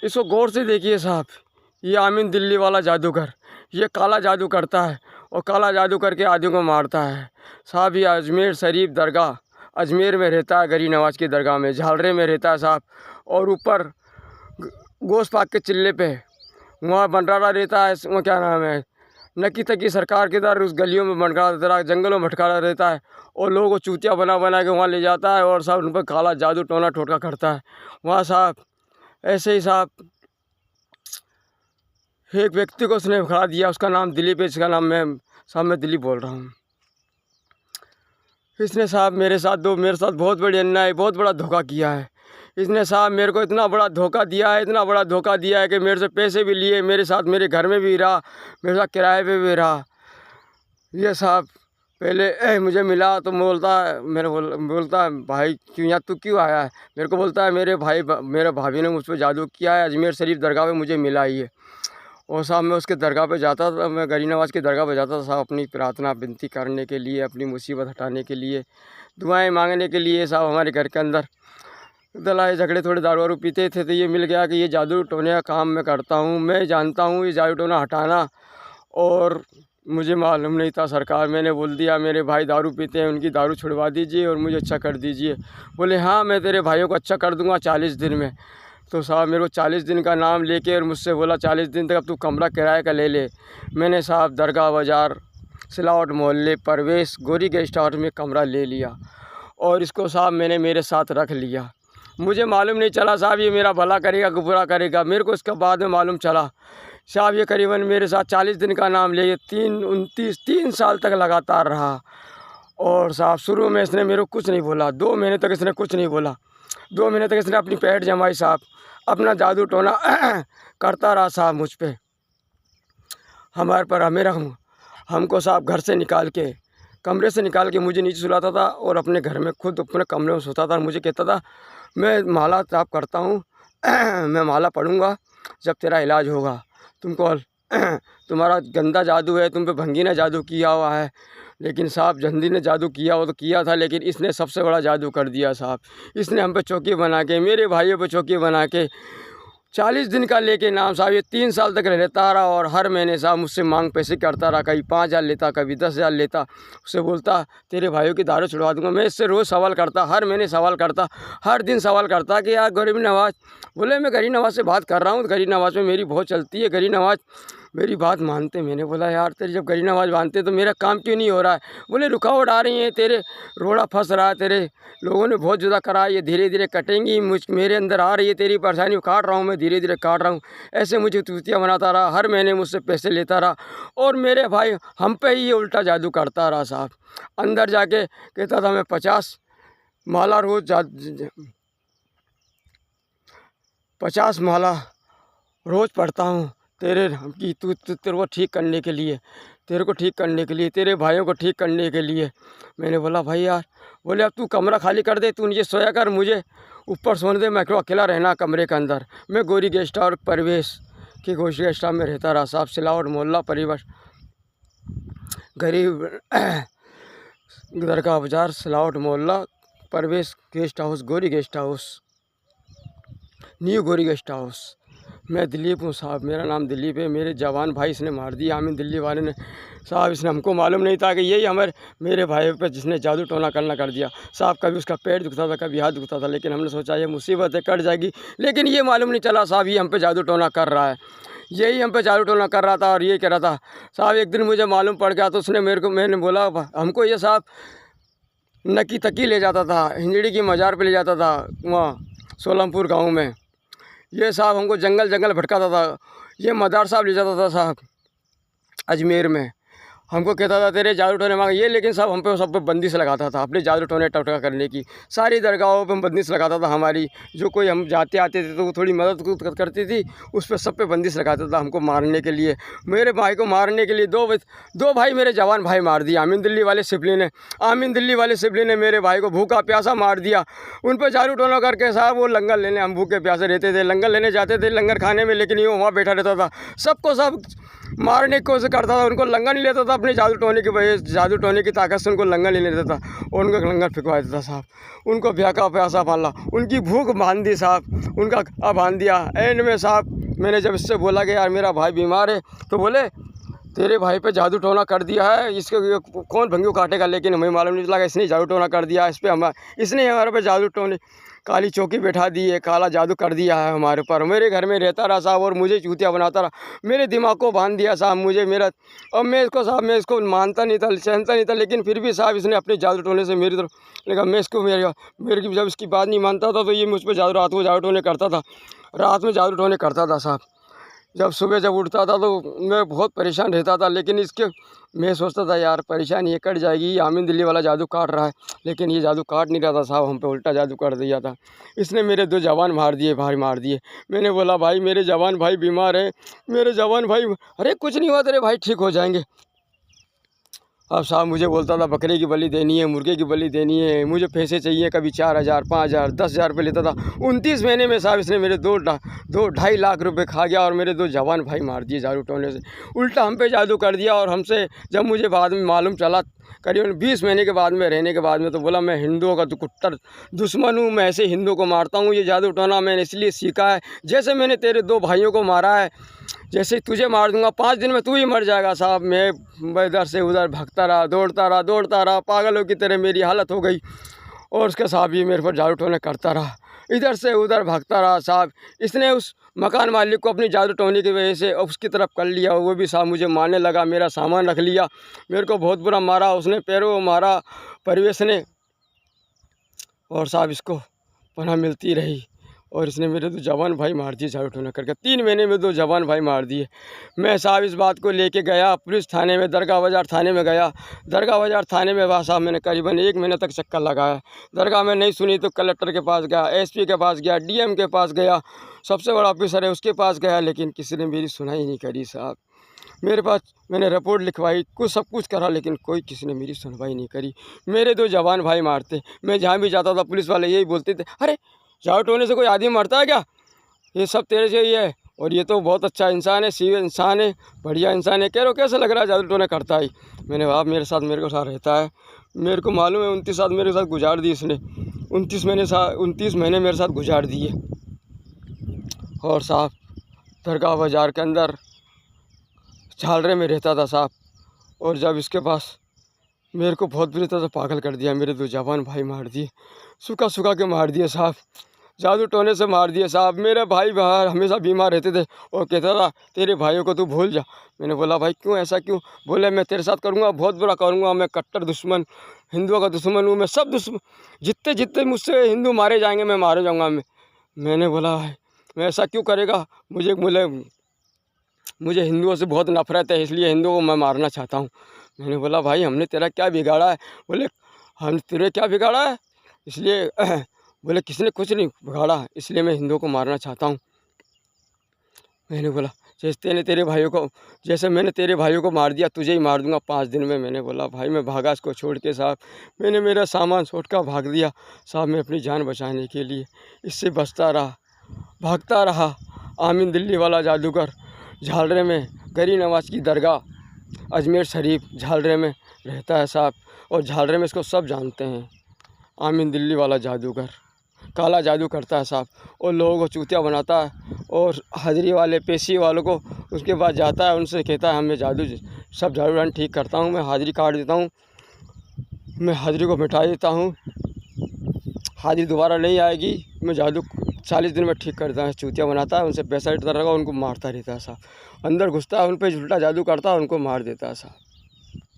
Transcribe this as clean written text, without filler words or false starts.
इसको गौर से देखिए साहब, ये आमीन दिल्ली वाला जादूगर, ये काला जादू करता है और काला जादू करके आदमी को मारता है साहब। ये अजमेर शरीफ दरगाह, अजमेर में रहता है, गरीब नवाज की दरगाह में, झालरे में रहता है साहब। और ऊपर गोश्त पाक के चिल्ले पे वहाँ भंडारा रहता है, वो क्या नाम है, नकी तकी सरकार के दर, उस गलियों में भटका, जंगलों में भटका रहता है और लोगों को चूतिया बना बना के वहाँ ले जाता है और सब उन पर काला जादू टोना टोटका करता है वहाँ साहब। ऐसे ही साहब एक व्यक्ति को उसने खड़ा दिया, उसका नाम दिलीप है, इसका नाम मैं दिलीप बोल रहा हूँ। इसने साहब मेरे साथ बहुत बड़ी अन्याय, बहुत बड़ा धोखा किया है। इसने साहब मेरे को इतना बड़ा धोखा दिया है, इतना बड़ा धोखा दिया है कि मेरे से पैसे भी लिए, मेरे साथ मेरे घर में भी रहा, मेरे साथ किराए पे भी रहा। ये साहब पहले मुझे मिला तो बोलता है भाई क्यों यहाँ तू क्यों आया है? मेरे को बोलता है मेरे भाभी ने मुझ पर जादू किया है, अजमेर शरीफ दरगाह पे मुझे मिला ही है। और साहब मैं उसके दरगाह पे जाता था, मैं गरीब नवाज की दरगाह पे जाता था साहब, अपनी प्रार्थना विनती करने के लिए, अपनी मुसीबत हटाने के लिए, दुआएं मांगने के लिए साहब। हमारे घर के अंदर लड़ाई झगड़े, थोड़े दारू वारू पीते थे तो ये मिल गया कि ये जादू टोने का काम मैं करता हूँ, मैं जानता हूँ ये जादू टोना हटाना। और मुझे मालूम नहीं था सरकार, मैंने बोल दिया मेरे भाई दारू पीते हैं, उनकी दारू छुड़वा दीजिए और मुझे अच्छा कर दीजिए। बोले हाँ मैं तेरे भाइयों को अच्छा कर दूँगा 40 दिन में। तो साहब मेरे को 40 दिन का नाम लेके और मुझसे बोला 40 दिन तक अब तू कमरा किराए का ले ले। मैंने साहब दरगाह बाज़ार सिलावट मोहल्ले परवेश गोरी गेस्ट हाउस में कमरा ले लिया और इसको साहब मैंने मेरे साथ रख लिया। मुझे मालूम नहीं चला साहब ये मेरा भला करेगा कि बुरा करेगा, मेरे को इसका बाद में मालूम चला साहब। ये करीबन मेरे साथ 40 दिन का नाम ले 3 साल तक लगातार रहा। और साहब शुरू में इसने मेरे को कुछ नहीं बोला, 2 महीने तक इसने कुछ नहीं बोला, 2 महीने तक इसने अपनी पैठ जमाई साहब, अपना जादू टोना करता रहा साहब मुझ पे, हमारे पर हमको साहब घर से निकाल के, कमरे से निकाल के मुझे नीचे सुलाता था और अपने घर में खुद अपने कमरे में सोता था। मुझे कहता था मैं माला ताप करता हूँ मैं माला पढ़ूँगा जब तेरा इलाज होगा, तुम्हारा गंदा जादू है, तुम पे भंगी ने जादू किया हुआ है। लेकिन साहब जंदी ने जादू किया हो तो किया था, लेकिन इसने सबसे बड़ा जादू कर दिया साहब। इसने हम पे चौकी बना के, मेरे भाइयों पे चौकी बना के 40 दिन का लेके नाम साहब ये 3 साल तक रहता रहा। और हर महीने साहब मुझसे मांग पैसे करता रहा, कभी 5,000 लेता, कभी 10,000 लेता। उससे बोलता तेरे भाइयों की दारू छुड़वा दूंगा। मैं इससे रोज़ सवाल करता, हर महीने सवाल करता, हर दिन सवाल करता कि यार गरीब नवाज, बोले मैं गरीब नवाज से बात कर रहा हूँ, तो गरीब नवाज में मेरी बहुत चलती है, गरीब नवाज मेरी बात मानते। मैंने बोला यार तेरे जब गरीब नवाज मानते तो मेरा काम क्यों नहीं हो रहा है? बोले रुकावट आ रही है, तेरे रोड़ा फंस रहा है, तेरे लोगों ने बहुत जुदा करा, ये धीरे धीरे कटेंगी, मेरे अंदर आ रही है तेरी परेशानी, काट रहा हूँ मैं, धीरे धीरे काट रहा हूँ। ऐसे मुझे तूतिया बनाता रहा, हर महीने मुझसे पैसे लेता रहा और मेरे भाई हम पे ही ये उल्टा जादू करता रहा साहब। अंदर जाके कहता था मैं 50 माला रोज़ 50 माला रोज़ पढ़ता हूँ तेरे को ठीक करने के लिए, तेरे को ठीक करने के लिए, तेरे भाइयों को ठीक करने के लिए। मैंने बोला भाई यार, बोले अब तू कमरा खाली कर दे, तू नीचे सोया कर, मुझे ऊपर सोने दे, मैं क्यों अकेला रहना कमरे के अंदर। मैं गोरी गेस्ट हाउस परवेश के गोरी गेस्ट हाउस में रहता रहा साहब, सिलावट मोहल्ला परिवार गरीब दरगाह बाज़ार सिलावट मोहल्ला परवेश गेस्ट हाउस, गोरी गेस्ट हाउस, न्यू गोरी गेस्ट हाउस। मैं दिलीप हूँ साहब, मेरा नाम दिलीप है। मेरे जवान भाई इसने मार दिया, आमीन दिल्ली वाले ने साहब। इसने हमको मालूम नहीं था कि यही मेरे भाई पे जिसने जादू टोना करना कर दिया साहब। कभी उसका पेट दुखता था, कभी हाथ दुखता था, लेकिन हमने सोचा ये मुसीबत है कट जाएगी, लेकिन ये मालूम नहीं चला साहब ये हम पे जादू टोना कर रहा है, यही हम पे जादू टोना कर रहा था। और ये कह रहा था साहब, एक दिन मुझे मालूम पड़ गया तो उसने मैंने बोला हमको ये साहब नकी तकी ले जाता था, हिंजड़ी की मज़ार पे ले जाता था वहाँ सोलमपुर गाँव में। ये साहब हमको जंगल भटकाता था, ये मदार साहब ले जाता था साहब अजमेर में। हमको कहता था तेरे जादू टोने मांगे ये, लेकिन साहब हम पे सब पे बंदिश लगाता था, अपने जादू टोने टोटका करने की। सारी दरगाहों पे बंदिश लगाता था हमारी, जो कोई हम जाते आते थे तो वो थोड़ी मदद करती थी, उस पर सब पे बंदिश लगाता था हमको मारने के लिए। मेरे भाई को मारने के लिए दो भाई मेरे जवान भाई मार दिया आमीन दिल्ली वाले सिपली ने मेरे भाई को भूखा प्यासा मार दिया। उन पर जादू टोना करके साहब वो लंगर लेने, हम भूखे प्यासे रहते थे, लंगर लेने जाते थे लंगर खाने में, लेकिन ये वहाँ बैठा रहता था। सबको सब मारने की कोशिश करता था, उनको लंगा नहीं लेता था अपने जादू टोने की वजह से, जादू टोने की ताकत से उनको लंगा नहीं लेता था और उनको लंगर फिकवा देता साहब। उनको भ्याका प्यासा पाला, उनकी भूख बांध दी साहब, उनका बांध दिया। एंड में साहब मैंने जब इससे बोला कि यार मेरा भाई बीमार है, तो बोले तेरे भाई पे जादू टोना कर दिया है, इसको कौन भंगियों काटेगा, लेकिन हमें मालूम नहीं चला कि इसने जादू टोना कर दिया, इसने हमारे पे जादू टोने काली चौकी बैठा दी है, काला जादू कर दिया है हमारे ऊपर। मेरे घर में रहता रहा साहब और मुझे चूतिया बनाता रहा, मेरे दिमाग को बांध दिया साहब मुझे मेरा। अब मैं इसको मानता नहीं था, सहनता नहीं था, लेकिन फिर भी साहब इसने अपने जादू टोने से मेरी तरफ लगा। मैं इसको मेरी जब इसकी बात नहीं मानता था तो ये मुझ पर रात को जादू टोने करता था, रात में जादू टोने करता था साहब। जब सुबह जब उठता था तो मैं बहुत परेशान रहता था, लेकिन मैं सोचता था यार परेशानी ये कट जाएगी, ये आमीन दिल्ली वाला जादू काट रहा है, लेकिन ये जादू काट नहीं रहा था साहब, हम पे उल्टा जादू कर दिया था। इसने मेरे 2 जवान मार दिए, भाई मार दिए। मैंने बोला भाई मेरे जवान भाई बीमार हैं, मेरे जवान भाई, अरे कुछ नहीं हुआ तेरे भाई ठीक हो जाएंगे। अब साहब मुझे बोलता था बकरे की बलि देनी है, मुर्गे की बलि देनी है, मुझे पैसे चाहिए, कभी 4,000 5,000 10,000 रुपये लेता था। 29 महीने में साहब इसने मेरे 2-2.5 लाख रुपए खा गया और मेरे 2 जवान भाई मार दिए जादू टोने से। उल्टा हम पे जादू कर दिया। और हमसे जब मुझे बाद में मालूम चला, करीबन 20 महीने के बाद में रहने के बाद में, तो बोला मैं हिंदुओं का तो कुट्टर दुश्मन हूँ, मैं ऐसे हिंदुओं को मारता हूँ, ये जादू टोना मैंने इसलिए सीखा है, जैसे मैंने तेरे 2 भाइयों को मारा है, जैसे तुझे मार दूंगा 5 दिन में तू ही मर जाएगा साहब। मैं इधर से उधर भागता रहा, दौड़ता रहा, पागलों की तरह मेरी हालत हो गई। और उसके साहब ये मेरे पर जादू टोने करता रहा, इधर से उधर भागता रहा साहब। इसने उस मकान मालिक को अपनी जादू टोने की वजह से उसकी तरफ कर लिया, वो भी साहब मुझे मारने लगा, मेरा सामान रख लिया, मेरे को बहुत बुरा मारा, उसने पैरों को मारा परिवेश ने, और साहब इसको पनाह मिलती रही। और इसने मेरे 2 जवान भाई मार दिए जादू टोना करके, 3 महीने में 2 जवान भाई मार दिए। मैं साहब इस बात को लेके गया पुलिस थाने में, दरगाह बाज़ार थाने में गया। दरगाह बाज़ार थाने में वहाँ साहब मैंने करीबन 1 महीने तक चक्कर लगाया। दरगाह में नहीं सुनी तो कलेक्टर के पास गया, एसपी के पास गया, डीएम के पास गया, सबसे बड़ा ऑफिसर है उसके पास गया, लेकिन किसी ने मेरी सुनाई नहीं करी साहब। मेरे पास मैंने रिपोर्ट लिखवाई, सब कुछ करा, लेकिन किसी ने मेरी सुनवाई नहीं करी। मेरे 2 जवान भाई मारते, मैं जहाँ भी जाता था पुलिस वाले यही बोलते थे, अरे जादू टोने से कोई आदमी मरता है क्या, ये सब तेरे से ही है, और ये तो बहुत अच्छा इंसान है, सीधा इंसान है, बढ़िया इंसान है, कह रहे हो कैसे लग रहा है जादू टोने करता है। मैंने आप मेरे को साथ रहता है, मेरे को मालूम है 29 साल मेरे साथ गुजार दी इसने, 29 महीने मेरे साथ गुजार दिए। और साहब दरगाह बाज़ार के अंदर झालरे में रहता था साहब। और जब इसके पास मेरे को बहुत बुरी तरह से पागल कर दिया, मेरे 2 जवान भाई मार दिए, सुखा के मार दिए साहब, जादू टोने से मार दिए साहब। मेरे भाई बाहर हमेशा बीमार रहते थे और कहता था तेरे भाइयों को तू भूल जा। मैंने बोला भाई क्यों, ऐसा क्यों? बोले मैं तेरे साथ करूँगा, बहुत बुरा करूँगा, मैं कट्टर दुश्मन, हिंदुओं का दुश्मन हूँ मैं, सब दुश्मन, जितने मुझसे हिंदू मारे जाएंगे मैं मारे जाऊँगा। मैंने बोला भाई मैं ऐसा क्यों करेगा, मुझे हिंदुओं से बहुत नफरत है, इसलिए हिंदुओं को मैं मारना चाहता हूँ। मैंने बोला भाई हमने तेरा क्या बिगाड़ा है? बोले हमने तेरे क्या बिगाड़ा है, इसलिए बोले किसने कुछ नहीं बिगाड़ा, इसलिए मैं हिंदुओं को मारना चाहता हूँ। मैंने बोला जैसे मैंने तेरे भाइयों को मार दिया तुझे ही मार दूंगा 5 दिन में। मैंने बोला भाई मैं भागा इसको छोड़ के साहब, मैंने मेरा सामान छोड़ कर भाग दिया साहब, मैं अपनी जान बचाने के लिए। इससे बचता रहा, भागता रहा। आमीन दिल्ली वाला जादूगर झालरे में गरीब नवाज की दरगाह अजमेर शरीफ झालरे में रहता है साहब, और झालरे में इसको सब जानते हैं। आमीन दिल्ली वाला जादूगर काला जादू करता है साहब, और लोगों को चूतिया बनाता है, और हाजिरी वाले पेशी वालों को उसके पास जाता है, उनसे कहता है मैं सब जादू ठीक करता हूँ, मैं हाजिरी काट देता हूँ, मैं हाजिरी को मिटा देता हूँ, हाजिरी दोबारा नहीं आएगी, मैं जादू 40 दिन में ठीक करता है। चूतिया बनाता है, उनसे पैसा लेता रहेगा, उनको मारता रहता है साहब, अंदर घुसता है, उन पर उल्टा जादू करता है, उनको मार देता है साहब।